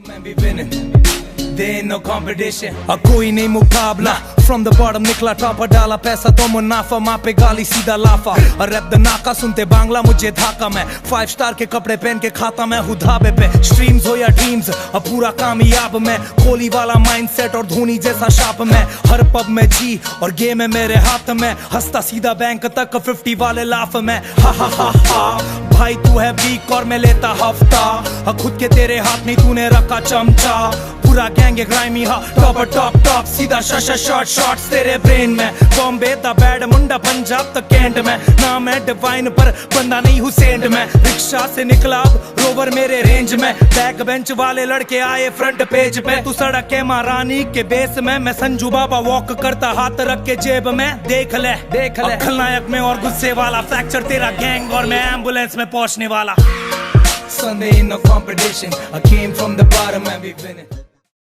मैं भी winning, there ain't no competition, कोई नहीं मुकाबला। From the bottom निकला टॉपर, डाला पैसा तो मुनाफा, माँ पे गाली सीधा लाफा। और रैप द नाका सुनते बांग्ला मुझे धाका, मैं 5 स्टार के कपड़े पहन के खाता मैं हूँ ढाबे पे। स्ट्रीम्स हो या ड्रीम्स, अब पूरा कामयाब मैं, कोहली वाला माइंडसेट और धोनी जैसा शाप मैं। हर पब में जी और गेम है मेरे हाथ में, हंसता सीधा बैंक तक 50 वाले लाफ में। हा हा हा हा भाई तू है वीक और मैं लेता हफ्ता, खुद के तेरे हाथ नहीं तूने रखा चमचा। पूरा गैंग है ग्राइमी, हा टॉपर टॉप टॉप सीधा शॉट शॉट्स तेरे ब्रेन में। बॉम्बे दा बैड मुंडा पंजाब तक कैंट में, नाम है डिवाइन पर बंदा नहीं हुसैन में। रिक्शा से निकला अब रोवर मेरे रेंज में, बैक बेंच वाले लड़के आए फ्रंट पेज पे। तू सड़क के महारानी के बेस में, मैं संजू बाबा वॉक करता हाथ रख के जेब में। देख ले खलनायक में और गुस्से वाला, फ्रैक्चर तेरा गैंग और मैं एम्बुलेंस में पहुंचने वाला। Sunday ain't no competition, I came from the bottom and we winning.